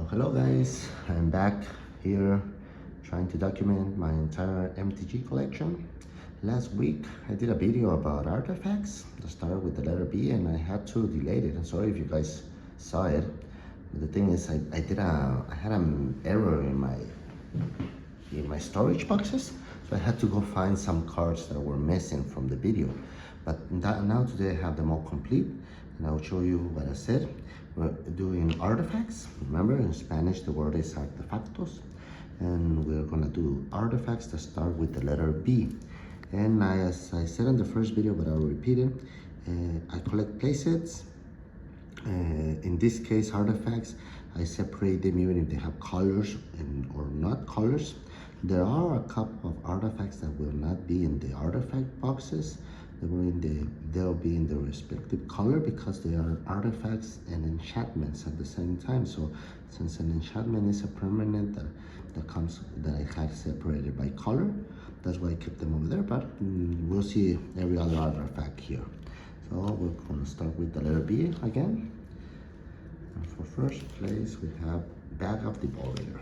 Hello guys, I'm back here trying to document my entire MTG collection. Last week I did a video about artifacts that started with the letter B and I had to delete it. I'm sorry if you guys saw it. But the thing is I had an error in my storage boxes, so I had to go find some cards that were missing from the video. But now today I have them all complete and I will show you what I said. We're doing artifacts. Remember, in Spanish the word is artefactos, and we're gonna do artifacts that start with the letter B. And as I said in the first video, but I'll repeat it, I collect playsets. In this case, artifacts, I separate them even if they have colors or not colors. There are a couple of artifacts that will not be in the artifact boxes. They'll be in the respective color because they are artifacts and enchantments at the same time. So since an enchantment is a permanent that I have separated by color, that's why I kept them over there. But we'll see every other artifact here. So we're going to start with the letter B again. And for first place, we have Bag of Devouring.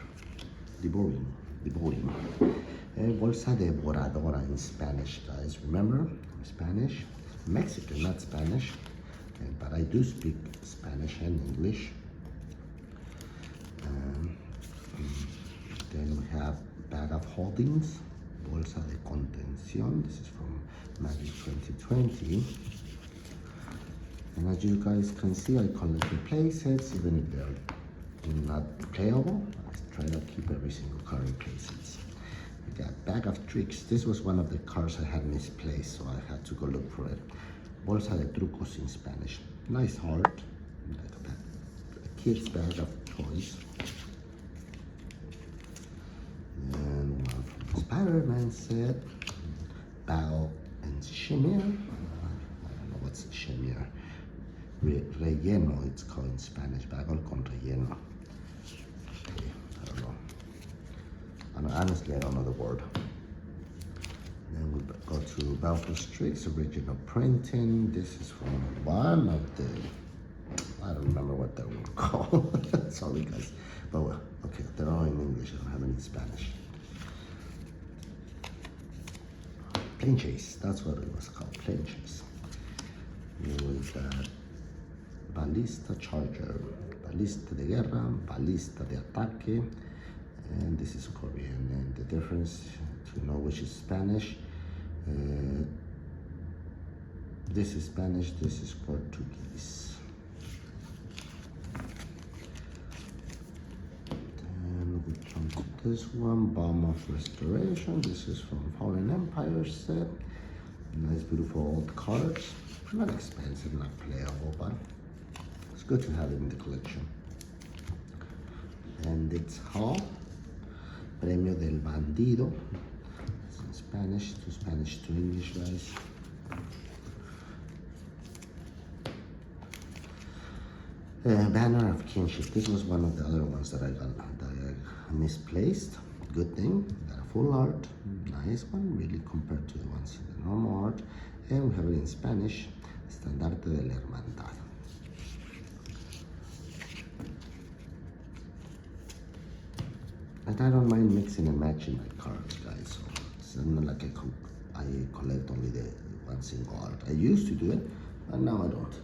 Bolsa devoradora in Spanish, guys. Remember, I'm Spanish, Mexican, not Spanish, but I do speak Spanish and English. Then we have Bag of Holdings, Bolsa de Contención. This is from Magic 2020. And as you guys can see, I collect the playsets, even if they're not playable. I try to keep every single card in playsets. We got Bag of Tricks. This was one of the cards I had misplaced, so I had to go look for it. Bolsa de Trucos in Spanish. Nice art, like a kid's bag of toys. And one from the Spider-Man set. Bao and Shimmer. I don't know what's Shimmer. Relleno, it's called in Spanish. Bagel con relleno. Okay, I don't know. Honestly, I don't know the word. Then we go to Balfour's Tricks, original printing. This is from one of the, I don't remember what they were called. Sorry guys. But well, okay, they're all in English. I don't have any in Spanish. Plane Chase, that's what it was called, Plane Chase. With Ballista Charger, Ballista de Guerra, Ballista de Ataque, and this is Korean. And the difference to know which is Spanish, this is Spanish, this is Portuguese. Then we come to this one, Bomb of Restoration. This is from Fallen Empire set. Nice, beautiful old cards. Not expensive, not playable, but it's good to have it in the collection. And it's Hall, Premio del Bandido. It's in Spanish to English, guys. Banner of Kinship. This was one of the other ones that I misplaced. Good thing, got a full art, nice one, really compared to the ones in the normal art. And we have it in Spanish, Estandarte de la Hermandad. And I don't mind mixing and matching my cards, guys. So it's not like I collect only the one single art. I used to do it, but now I don't.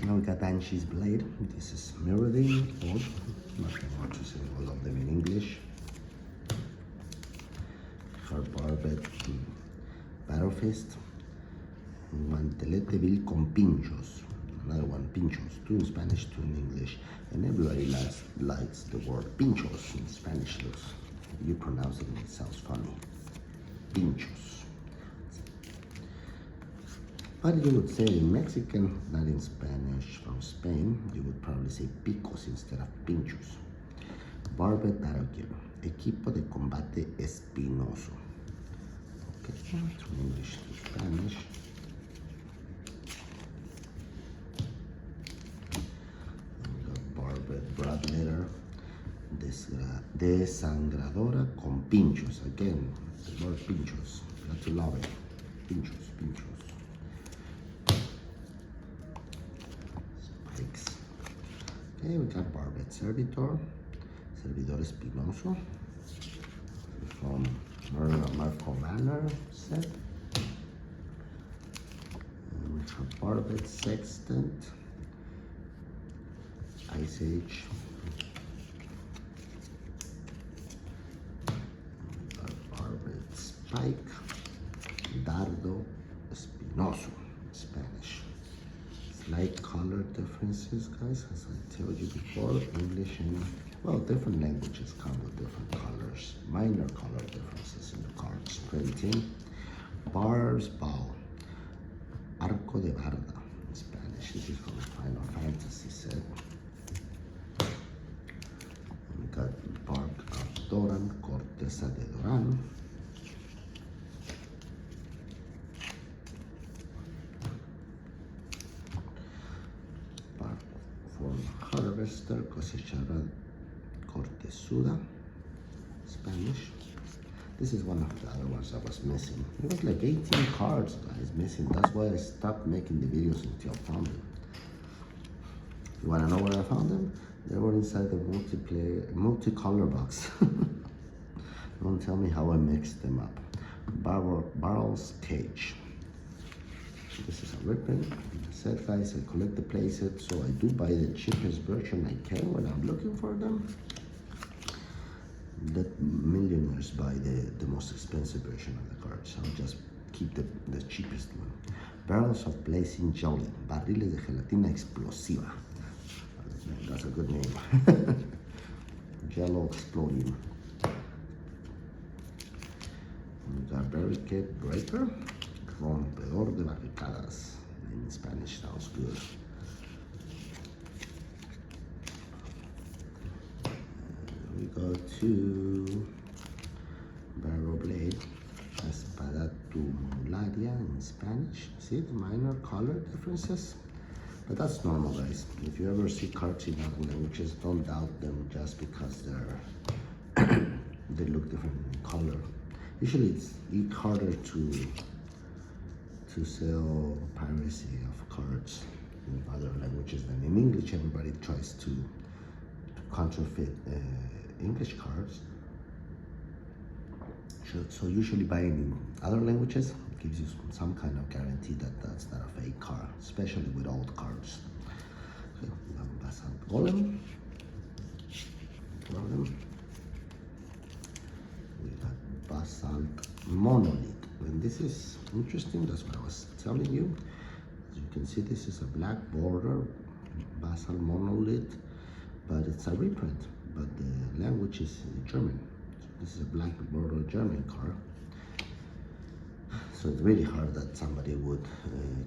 Now we got Banshee's Blade. This is Mirroring, old. Nothing more to say, all of them in English. Hard Barbet, Battle Fist. Mantelete Vil con Pinchos. Another one, Pinchos. Two in Spanish, two in English. And everybody likes the word Pinchos in Spanish. You pronounce it and it sounds funny. Pinchos. But you would say in Mexican, not in Spanish, from Spain, you would probably say picos instead of pinchos. Barbet Battle Gear, Equipo de Combate Espinoso. Okay, from English to Spanish. And we got Barbet Brad Letter, Desangradora con Pinchos. Again, the word pinchos, not to love it. Pinchos, pinchos. Okay, we got Barbet Servitor, Servidor Espinoso from Marco Manor set. And we have Barbet Sextant, Ice Age. We got Barbet Spike, Dardo Espinoso, Spanish. Slight color differences, guys, as I told you before. English and, well, different languages come with different colors. Minor color differences in the cards. Printing. Barb's Bow, Arco de Barda, in Spanish. This is from Final Fantasy set. We got Bark of Doran, Corteza de Doran. Harvester, Cosechadora Cortezuda, Spanish. This is one of the other ones I was missing. It was like 18 cards, guys, missing. That's why I stopped making the videos until I found them. You wanna know where I found them? They were inside the multicolor box. Don't tell me how I mixed them up. Barrel's Cage. This is a ribbon. I said, guys, I collect the playsets, so I do buy the cheapest version I can when I'm looking for them. Let millionaires buy the most expensive version of the cards. I'll just keep the cheapest one. Barrels of Blazing Jelly. Barriles de Gelatina Explosiva. That's a good name. Jello Exploding. We got Barricade Breaker. Rompedor de barricadas. In Spanish sounds good. We go to Barrel Blade, Espada Tumularia in Spanish. See the minor color differences? But that's normal, guys. If you ever see cards in other languages, don't doubt them just because they look different in color. Usually it's harder to sell piracy of cards in other languages than in English. Everybody tries to counterfeit English cards. So usually buying in other languages gives you some kind of guarantee that that's not a fake card, especially with old cards. Okay, Basalt Golem. We got Basalt Monolith. And this is interesting, that's what I was telling you. As you can see, this is a black border, Basalt Monolith, but it's a reprint, but the language is German. So this is a black border German card. So it's really hard that somebody would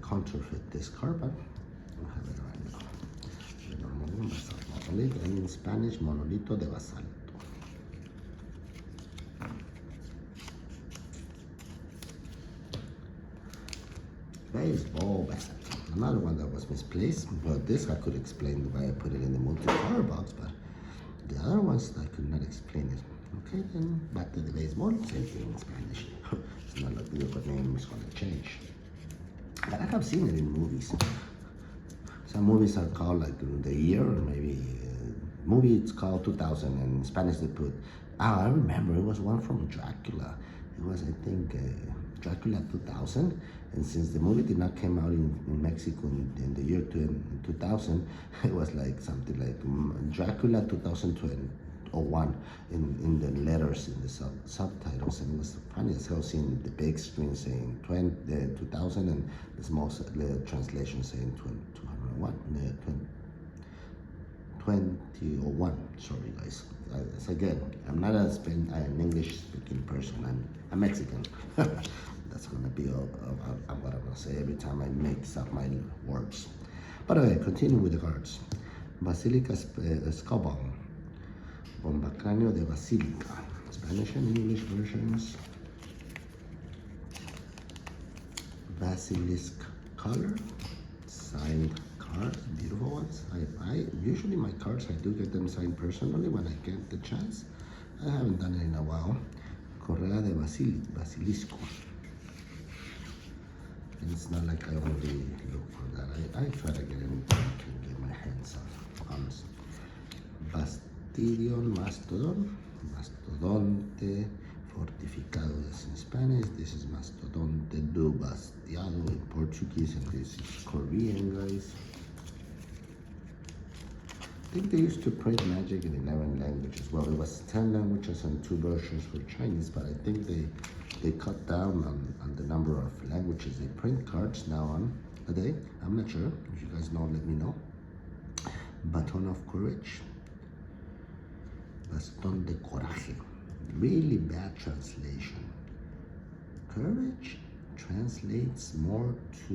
counterfeit this card, but I have it right now. The normal one, Basalt Monolith, and in Spanish, Monolito de Basalto. Baseball bat. Another one that was misplaced, but this I could explain why I put it in the multi-color box, but the other ones I could not explain it. Okay, then back to the baseball, same thing in Spanish. It's not like the name is gonna change. But I have seen it in movies. Some movies are called like the year, or maybe movie it's called 2000, and in Spanish they put, I remember it was one from Dracula. It was, I think, Dracula 2000, and since the movie did not come out in Mexico in the year 2000, it was like something like Dracula 2001 in the letters in the subtitles, and it was funny as hell seeing the big screen saying 2000 and the small translation saying 2001. Sorry, guys. Again, I'm not an English speaking person. I'm Mexican. That's gonna be what I'm gonna say every time I mix up my words. But okay, continue with the cards. Basilica Scobon, Bombacráneo de Basilica, Spanish and English versions. Basilisk color, signed cards, beautiful ones. I usually my cards I do get them signed personally when I get the chance. I haven't done it in a while. Correa de Basilisco. And it's not like I only look for that. I try to get anything I can get my hands on, honestly. Bastidion, Mastodon, Mastodonte fortificado is in Spanish. This is Mastodonte do Bastiado in Portuguese, and this is Korean, guys. I think they used to print magic in 11 languages. Well, it was 10 languages and 2 versions for Chinese, but I think they cut down on the number of languages they print cards now on a day. I'm not sure. If you guys know, let me know. Baton of Courage. Bastón de Coraje. Really bad translation. Courage translates more to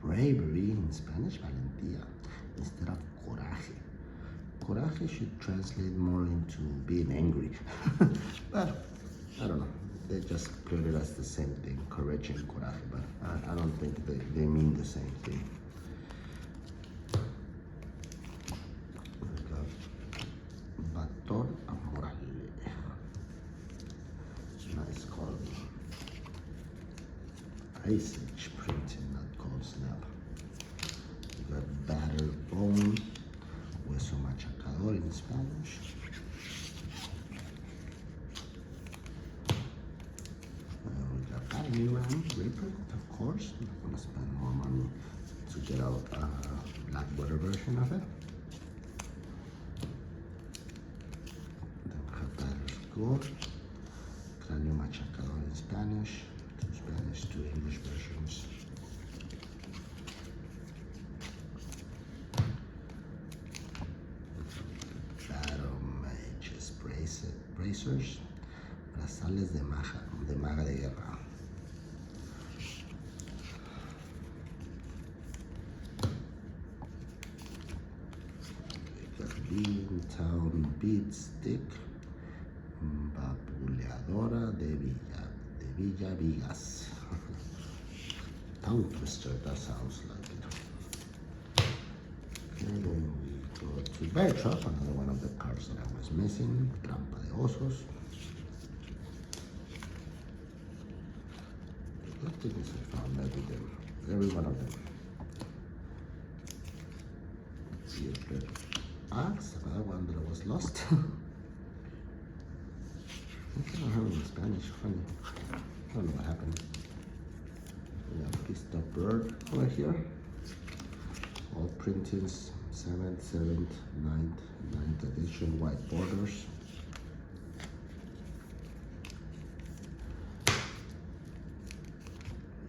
bravery in Spanish, valentía, instead of coraje. Coraje should translate more into being angry. But I don't know. They just put it as the same thing, courage and coraje, but I don't think they mean the same thing. Baton Amoral. Nice card. Ice Age printing, not cold snap. We got Battered Bone, Hueso Machacador in Spanish. We got Battering reprint, of course. I'm not gonna spend more money to get out a Blackwater version of it. Then we have Battered Gold, Cráneo Machacador in Spanish, 2 Spanish, 2 English versions. Battle Mages Bracers, Brazales de Maga de Guerra. Bean Town Beat Stick, Vapuleadora de Villa Vigas. Tongue twister, that sounds like it. And then we go to Bear Trap, another one of the cards that I was missing. Trampa de Osos. The good thing is I found every one of them. Bearded Axe, another one that was lost. I don't have it in Spanish, funny. I don't know what happened. We have Fist of Bird over here. All printings, 7th, 7th, 9th edition, white borders.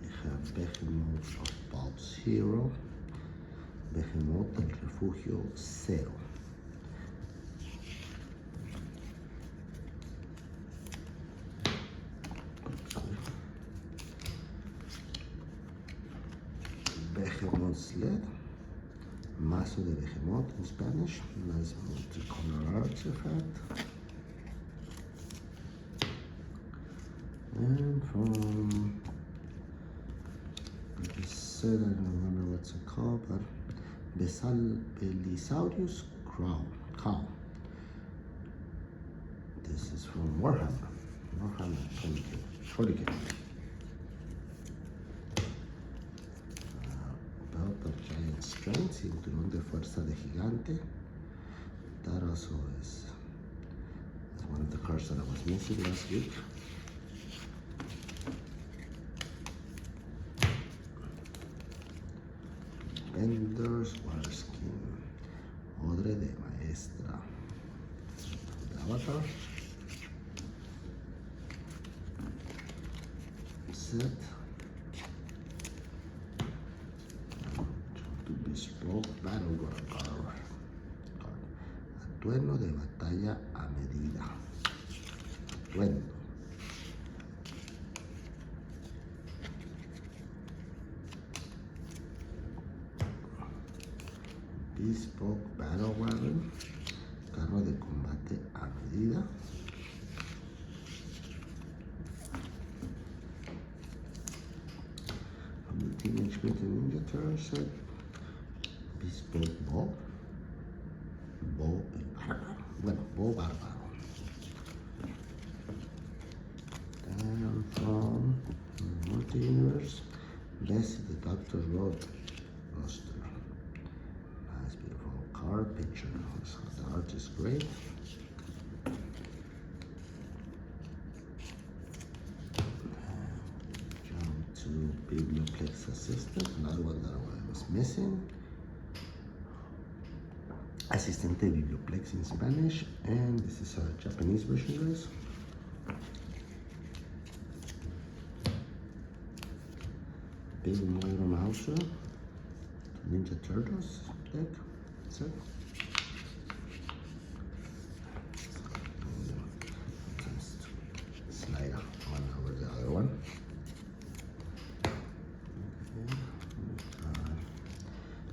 We have Behemoth of Pulp's Hero. Behemoth del Refugio 0. Behemoth Sled, Mazo de Behemoth in Spanish, nice multicolor artifact. And from this set, I don't remember what's it called, but Belisaurius Cow. This is from Warhammer 40K. Belt of Giant Strength, Cinturón de Fuerza de Gigante. That also is one of the cards that I was missing last week. Bender's Water Skin, Odre de Maestra, the Avatar set, to Bespoke Battleground card, Atuendo de Batalla a Medida, Atuendo. Bespoke Battle Wagon, carro de combate a medida. From the Teenage Mutant Ninja Turtles set, Bespoke Bow Bárbaro. And from Multi-Universe, Blessed the Doctor's Road roster. Nice, beautiful card picture. So the art is great. Jump to Biblioplex Assistant, another one that I was missing. Asistente Biblioplex in Spanish, and this is a Japanese version, guys. Big Moira Mouser, Ninja Turtles deck, set. Slide one over the other one.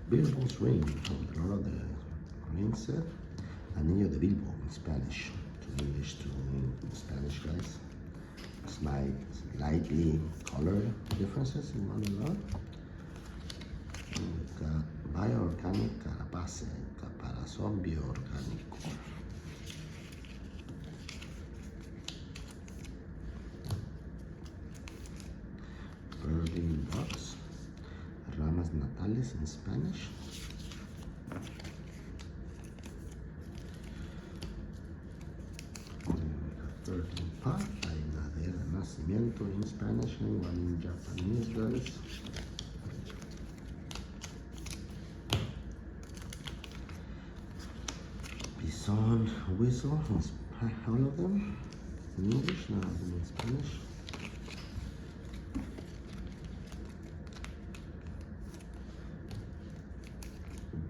Bilbo's Ring from the Lord of the Rings set. Anillo de Bilbo in Spanish, to English to Spanish, guys. Slightly color differences in one another. We've got Bioorganic Carapace, Caparazón Bioorgánico. Birding Box, Ramas Natales in Spanish. Birding Path, Hay de Nacimiento in Spanish and one in Japanese, guys. Bison Whistle, all of them in English, none of them in Spanish.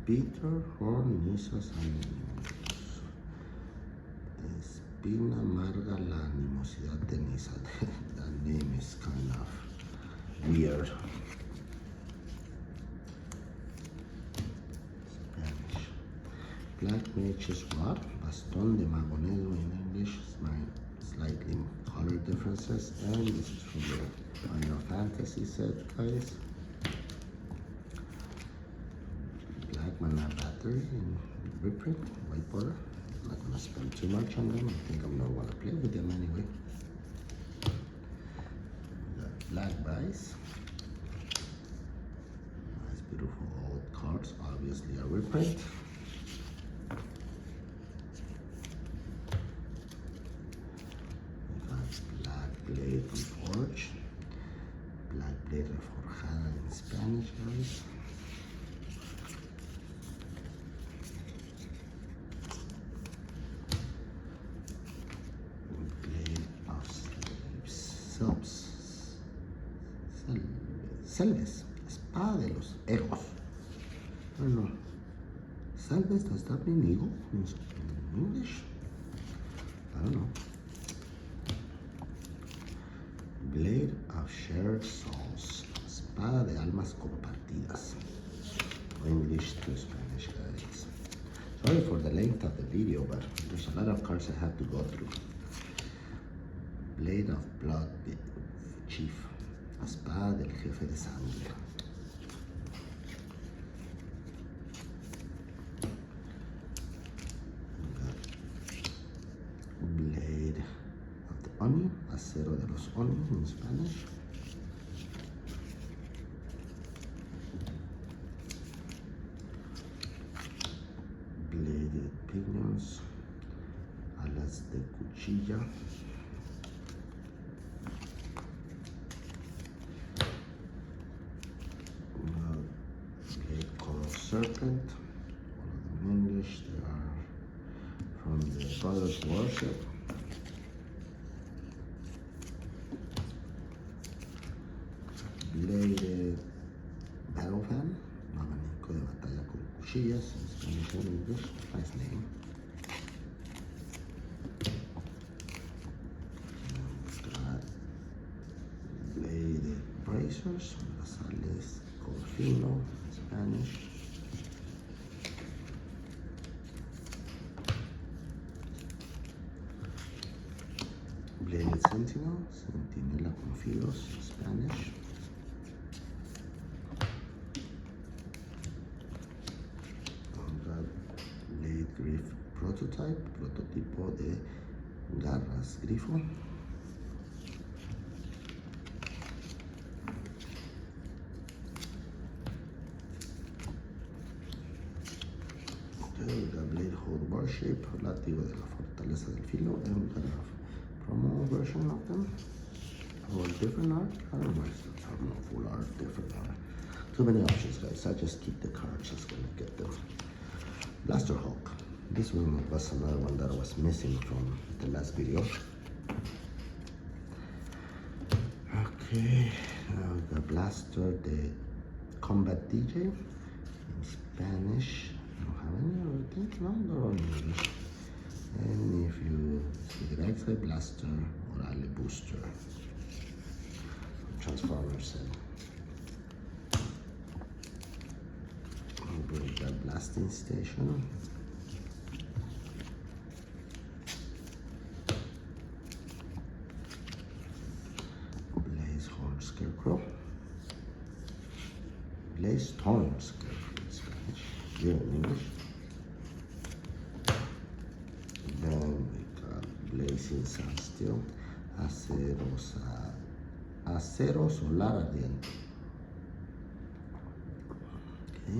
Bitter Horn Nisos Animos. Espina Amarga la Animosidad de Nisa. That name is kind of weird. Spanish. Black Mage's Rod, Bastón de Magonedo in English, slightly color differences, and this is from the Final Fantasy set, guys. Black Mana Battery in reprint, white border. I'm not gonna spend too much on them. I think I'm gonna wanna play with them anyway. The Black Vice. Nice, beautiful old cards, obviously a reprint. Black Blade Reforged. Black Blade Reforjada in Spanish, guys. Selves, Espada de los Egos. I don't know. Selves, does that mean eagle in English? I don't know. Blade of Shared Souls, Espada de Almas Compartidas. English to Spanish, guys. Sorry for the length of the video, but there's a lot of cards I have to go through. Blade of Blood Chief, Espada del Jefe de Sangre. Blade of the Oni, Acero de los Oni in Spanish. Bladed Pinions, Alas de Cuchilla. Serpent, all of them in English. They are from the Brothers Worship. Bladed Battle Fan, abanico de batalla con cuchillas in Spanish and English. Nice name. Got Bladed Bracers, Brazales Corfino in Spanish. Bladed Sentinel, Sentinela con filos, Spanish. Blade Griff Prototype, prototipo de garras grifo. Okay, we Blade Hold Worship, Látigo de la Fortaleza del Filo, and we got a promo version of them. Or different art. I don't know if it's full art, different art. Too many options, guys. I just keep the cards just gonna get them. Blaster Hulk. This one was another one that was missing from the last video. Okay, the Blaster, the Combat DJ in Spanish. I don't have any of it. No, they're all in English. And if you see the backside, Blaster Orale Booster. Transformers set. Bring that blasting station. Blaze Horn Scarecrow. Blaze Storm Scarecrow in Spanish. Here in English. Then we got Blazing Sunsteel. Acero Solar Ardiente. Okay.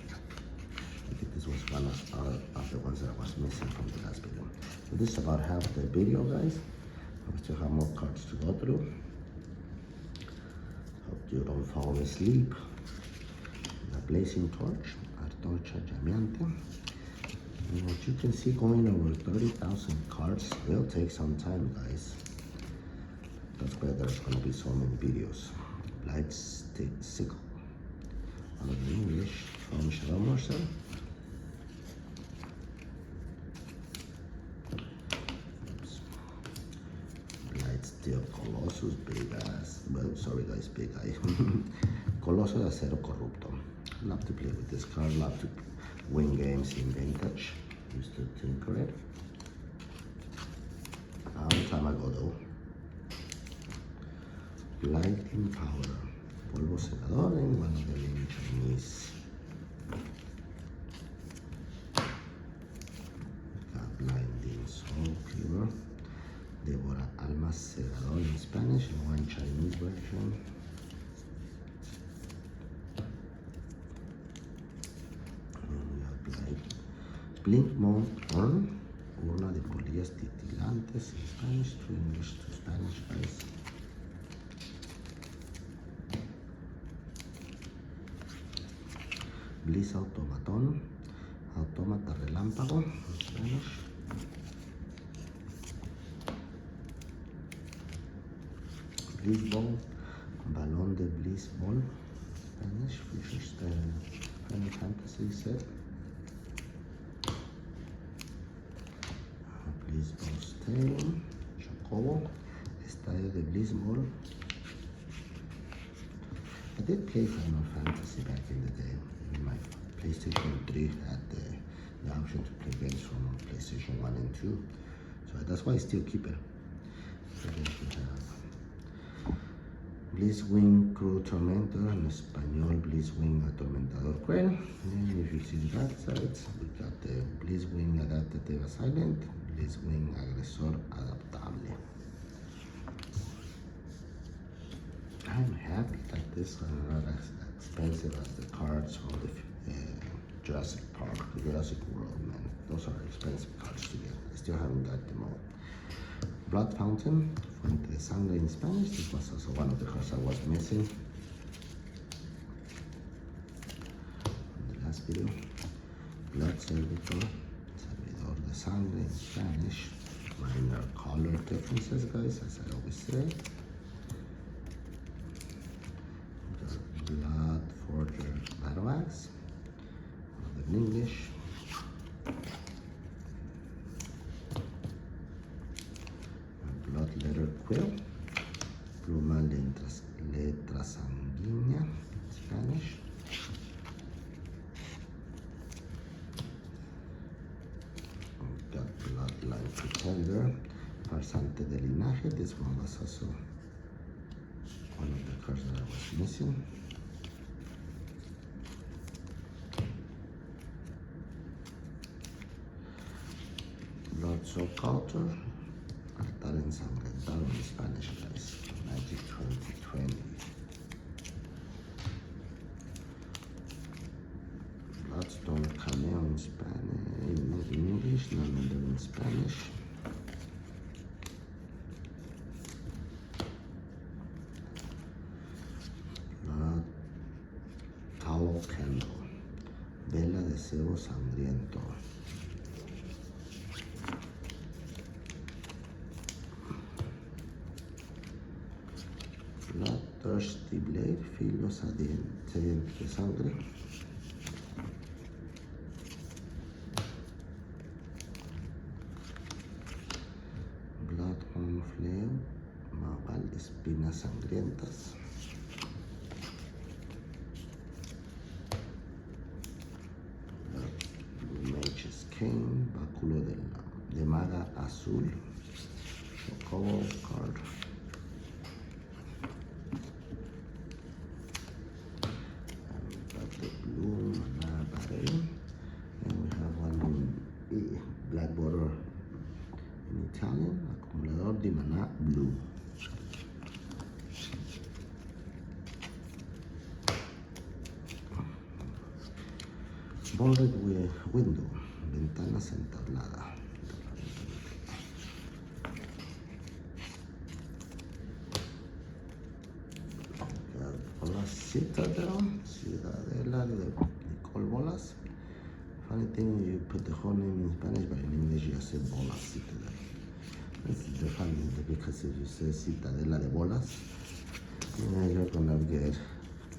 I think this was one of the ones that was missing from the last video. So this is about half the video, guys. We still have more cards to go through. Hope you don't fall asleep. The Blazing Torch, Antorcha Llameante. And as you can see, going over 30,000 cards will take some time, guys. That's why there's gonna be so many videos. Blight Sickle. One of the English from Shadow Mercer. Blight Steel Colossus, big ass. Well, sorry guys, big eye. Colossus Acero Corrupto. Love to play with this card, love to win games in vintage. Used to tinker it. A long time ago though. Lightning Powder, polvo secador en one of the main Chinese. Got Blinding Soul Cleaver, Devora Almas Segador in Spanish and one Chinese version. And we got Blink Mode Urn, Urna de Polillas Titilantes in Spanish, to English to Spanish, guys. Bliss Automaton, Automata Relámpago in Spanish. Bliss Ball, Balón de Bliss Ball, Spanish, which is the Final Fantasy set. Bliss Ball Stadium, Chocobo, Estadio de Bliss Ball. I did play Final Fantasy back in the day. My PlayStation 3 had the option to play games from PlayStation 1 and 2. So that's why I still keep it. So then we have Blitzwing Crew Tormentor, in Español Blitzwing Atormentador Cruel. And if you see the back sides, we got the Blitzwing Adaptativa Silent, Blitzwing Agresor Adaptable. I'm happy that this are not as expensive as the cards from the Jurassic Park, Jurassic World, man. Those are expensive cards to get. I still haven't got them all. Blood Fountain, Fuente de Sangre in Spanish. This was also one of the cards I was missing in the last video. Blood Servitor, Servidor de Sangre in Spanish. Minor color differences, guys, as I always say. Blood Forger Battle Axe, in English. Blood Letter Quill, Pluma Letra Sanguínea in Spanish. We've got Bloodline Pretender, Farsante de Linaje. This one was also one of the cards that I was missing. Blood Soul Culture, Altar Ensangrentado in Spanish, guys. Magic 2020. Bloodstone Cameo in Spanish, English, none of them in Spanish. Tallow candle, vela de cebo sangriento. Bloodthirsty blade, filo sediento de sangre. Blood on flame, magal de espinas sangrientas. Mage's cane, báculo de maga azul. Chocobo card. Blue mana barrel, and we have one black border in Italian, acumulador di mana blue. Bolded window, ventanas entablada. Ciudadela de Nicole Bolas. Funny thing, you put the whole name in Spanish, but in English you say Bolas Citadel. This is the funny because if you say Citadela de Bolas, you're gonna get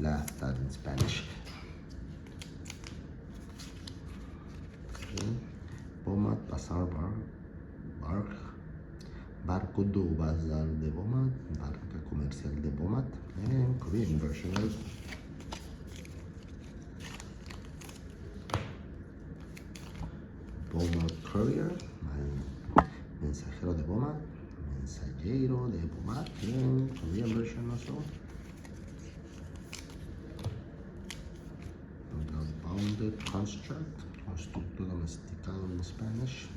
laughed at in Spanish. Okay. Bomat Bazar Barco do Bazar de Bomat, barca comercial de Bomat, and Korean version also. Bomat Courier, mensajero de Bomat, mensajero de Bomat, and Korean version also. Bounded construct, constructo domesticado in Spanish.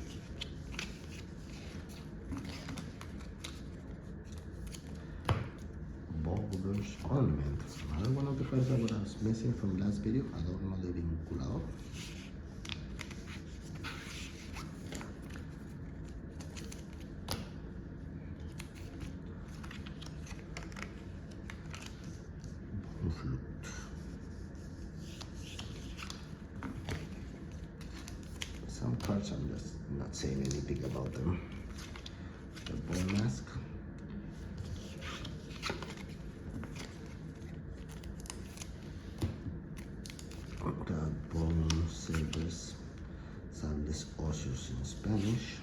Boulders ornament, another one of the cards that I was missing from last video, adorno de vinculador. Flute. Some cards I'm just not saying anything about them. The bone mask. The bone sables, sables óseos in Spanish.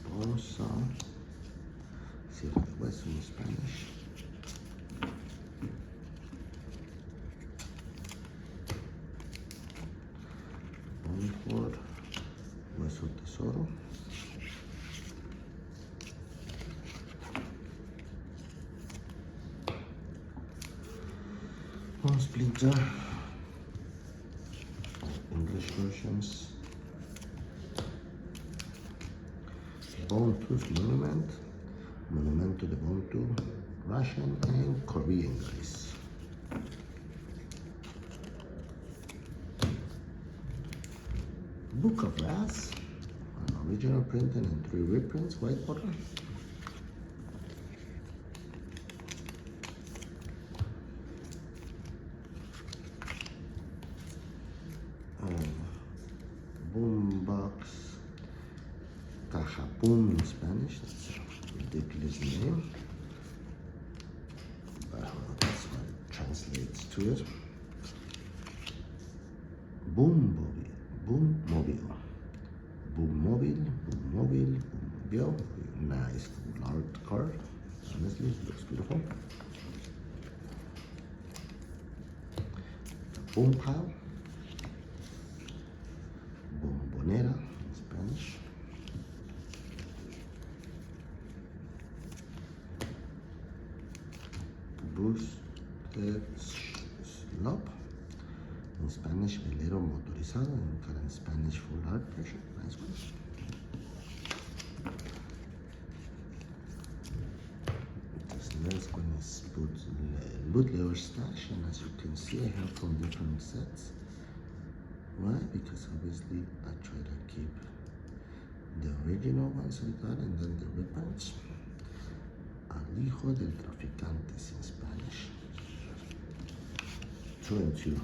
Bone saw, sierra de hueso in Spanish. Bone cord, hueso tesoro. Bone splinter, English versions. Bone tooth monument, monumento de bone tooth, Russian and Korean guys. Book of Brass, an original printing and 3 reprints, white border. Boombox, Cajapum in Spanish, that's a ridiculous name, but that's what it translates to it. Boomobile, Boomobile, Boomobile, Boomobile, Boomobile, nice art card, honestly, it looks beautiful. Boom pile, bombonera in Spanish. Boosted slop in Spanish, velero motorizado, in Spanish full art version, nice one. first one is bootlegger stash, and as you can see, I have from different sets. Why? Because obviously I try to keep the original ones I got and then the reprints. Al hijo del traficantes in Spanish. 2 and 2.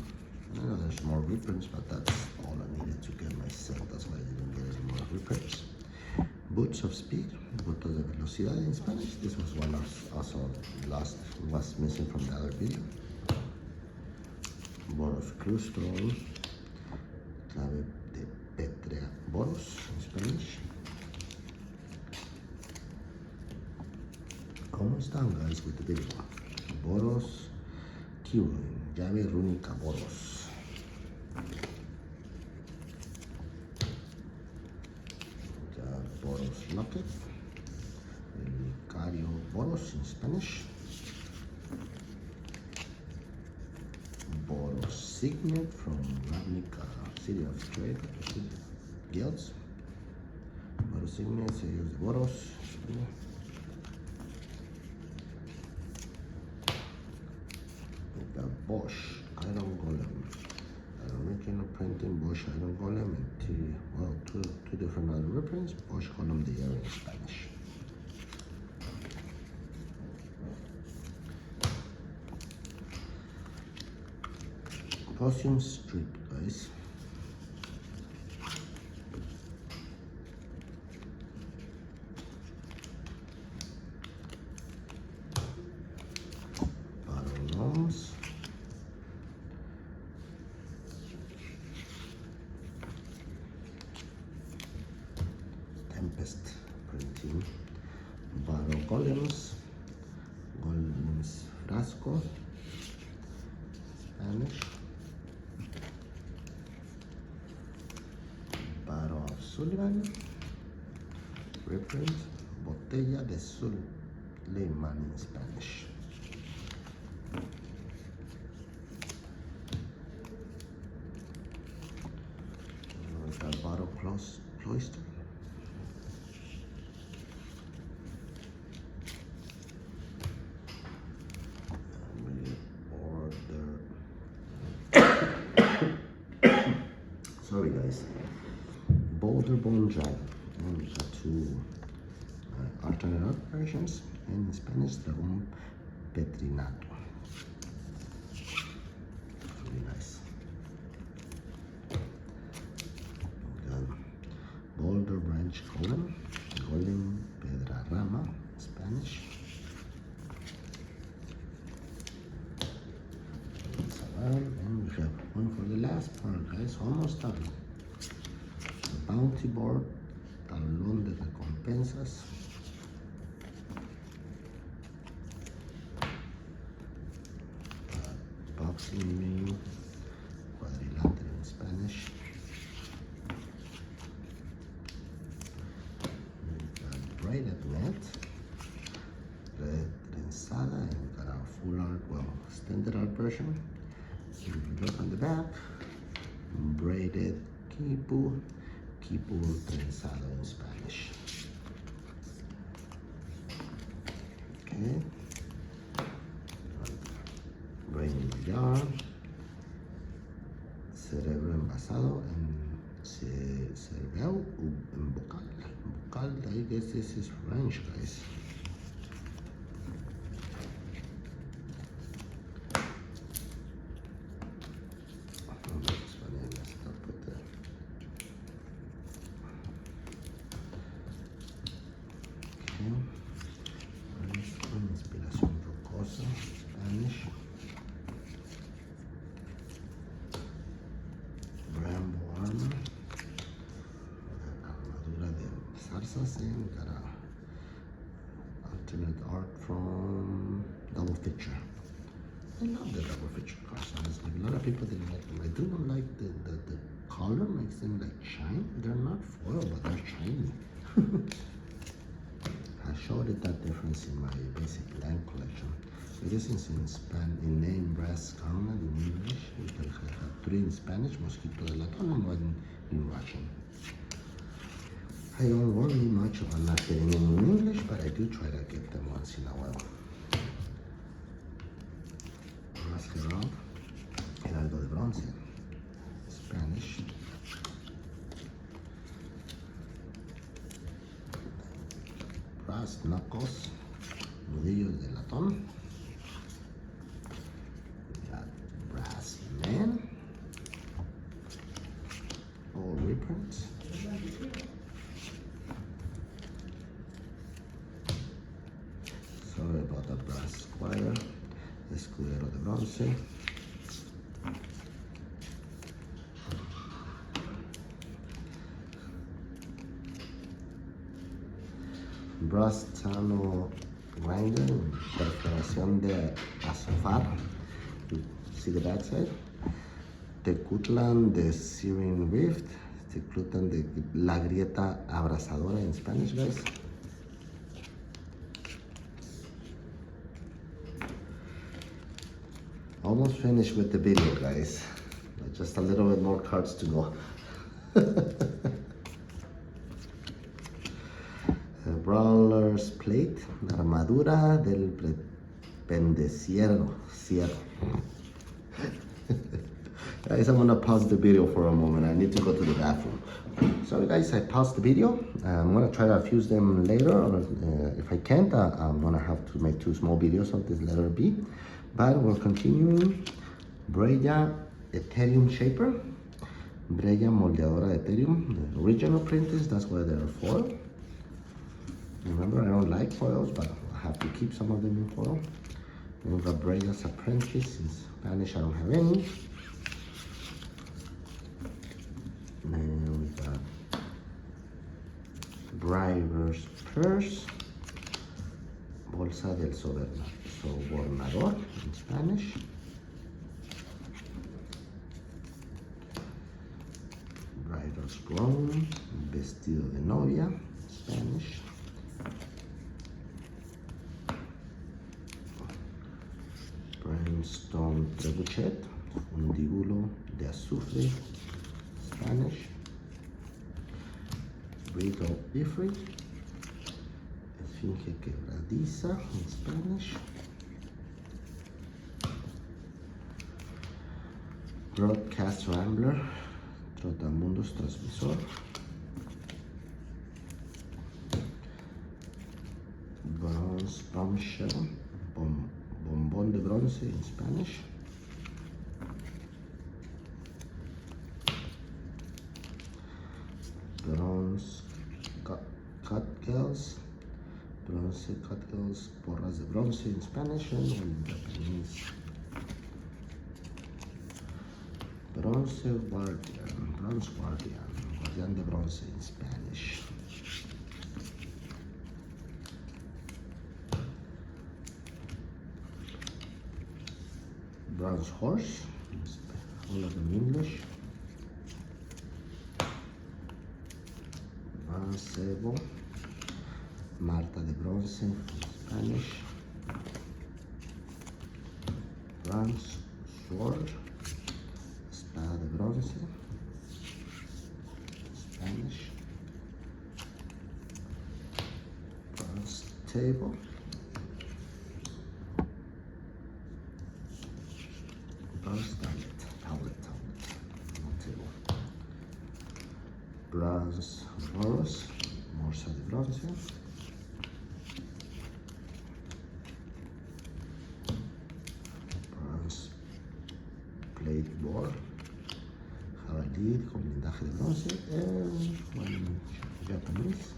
I know there's more reprints, but that's all I needed to get my set. That's why I didn't get any more reprints. Boots of Speed, Botos de Velocidad in Spanish. This was one also was missing from the other video. Boros Crustol, Clave de Petrea Boros in Spanish. ¿Cómo están, guys, with the video? Boros Keyring, llave rúnica Boros. Boros Locket, Relicario Boros in Spanish. Boros Signet from Ravnica City of Trade Guilds. Boros Signet, Sellos de Boros. Bosch Iron Golem, original printing Bosch Iron Golem, and two different other reprints. Bosch Golem de Hierro in Spanish. Potion Strip, guys. Battle Gnomes. Tempest printing, Battle Golems, Golems Frasco, Spanish, Battle of Sullivan, reprint, Botella de Suleiman in Spanish. Battle Cloister. Sorry, guys. Boulder Bone Dragon, and we got two alternate art versions, and in Spanish, Dragón Petrinato. Really nice. Boulder Branch Golem, Golem Pedrarama, Spanish. And we have one for the last part, guys. Almost done. The Bounty Board, Talón de Recompensas. Boxing Ring, Quadrilátero in Spanish. Braided Net, Red Trenzada, and we got our full art, well, extended art version. If you look on the back, braided quipu trenzado in Spanish. Okay. Brain jar, cerebro envasado, and cerebel en vocal. I guess this is French, guys. Inspiración rocosa, Spanish. Brambo armor, armadura de zarzas, and got a alternate art from Double Feature. I love the Double Feature cards, honestly. A lot of people didn't like them. I do not like the color makes them like shine. They're not foil, but they're shiny. I showed it that difference in my basic land collection. This is in name brass garment in English. We can have 3 in Spanish, Mosquito de Latón, and 1 in Russian. I don't worry much about not getting any in English, but I do try to get them once in a while. Herald, Heraldo de Bronce, Spanish. Brass knuckles, nudillos de latón. We got brass man, all reprints. Sorry about the brass squire, escudero de bronce. Brass Tano grinder, perforación de azofar. You see the back side. Tecutlan de Searing Rift. Tecutlan de la grieta abrasadora in Spanish, guys. Almost finished with the video, guys. Just a little bit more cards to go. Brawler's Plate, la armadura del pendeciero. Guys, I'm gonna pause the video for a moment. I need to go to the bathroom. Sorry guys, I paused the video. I'm gonna try to fuse them later, or if I can't, I'm gonna have to make 2 small videos of this letter B. But we're continuing. Breya Ethereum Shaper. Breya Moldeadora de Ethereum. The original print is, that's why they're foil. Remember, I don't like foils, but I have to keep some of them in foil. Then we got Breya's Apprentice. In Spanish, I don't have any. Then we got Briar's Purse. Bolsa del Sobornador in Spanish. Briar's Gown. Vestido de Novia in Spanish. Brimstone Trebuchet, Fundíbulo de Azufre, Spanish. Brittle Ifrit, Esfinge Quebradiza, in Spanish. Broadcast Rambler, Trotamundos Transmisor. Bronze Bombshell, Bombón de Bronce in Spanish. Bronze Cutgirls, Bronze Cutgirls, Porras de Bronce in Spanish, and in Japanese. Bronze Guardian, Guardian de Bronce in Spanish. Bronze Horse, all of them English. Bronze Sebo, Marta de Bronce in Spanish. Bronze Sword, Espada de Bronce, Spanish. Bronze Table. Bronze tablet, not table. Bronze Boros, Morsa de Bronce. Bronze Plate Board, Jabalí con blindaje de bronce, and one Japanese.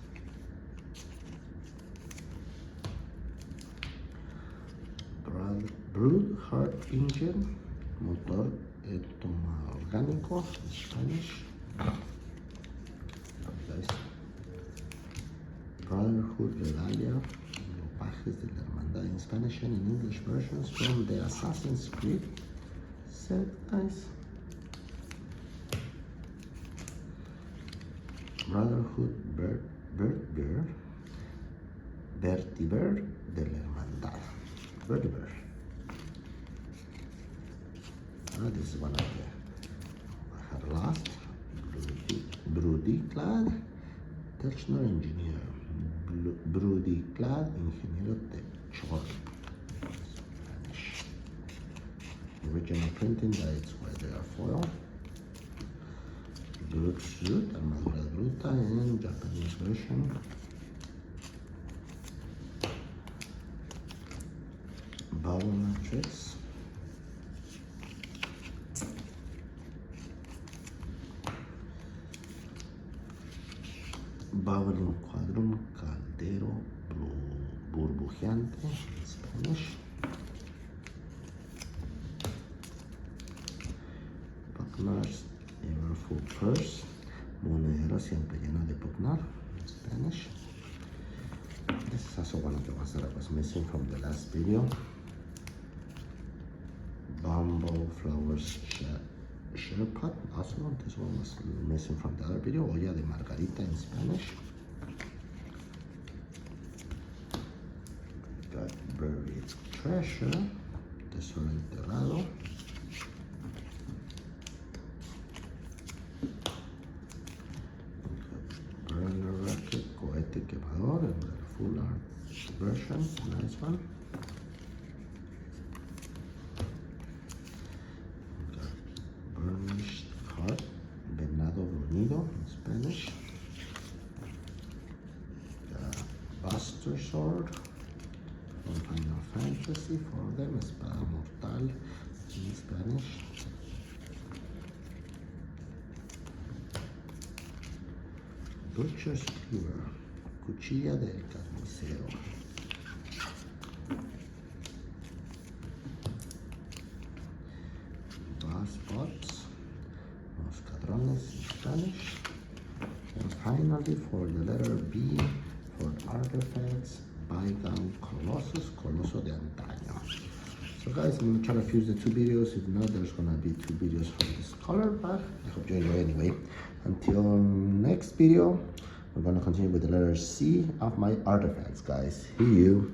Brood Heart Engine, motor orgánico, Spanish. Brotherhood Regalia, ropajes de la hermandad in Spanish and in English versions from the Assassin's Creed set, guys. Brotherhood Vertiber de la hermandad. Vertiber. This is one of the I have lost. Brudiclad, Techno Engineer. Brudiclad, Ingeniero Techor. original printing, that's why they are foil. Root suit, armadura bruta, and Japanese version. Bubble matrix. Bubbling quadrum, caldero, burbujeante, in Spanish. Buckners, ever full purse, monedero siempre llena de pugnar, in Spanish. This is also one of the ones that I was missing from the last video. Bamboo flowers share pot, also this one was missing from the other video. Olla de margarita in Spanish. Got buried treasure, tesoro enterrado. Burner rocket, cohete quemador, and the full art version, nice one. Burnished heart, venado bruñido in Spanish. Buster sword from Final Fantasy for them, espada mortal in Spanish. Butcher's Cleaver, cuchilla del carnicero. Brass pots, los cadrones in Spanish. And finally, for the letter B, for artifacts, bygone colossus, coloso de antaño. So guys, I'm gonna try to fuse the two videos. If not, there's gonna be two videos for this color, but I hope you enjoy anyway. Until next video, we're gonna continue with the letter C of my artifacts, guys. See you.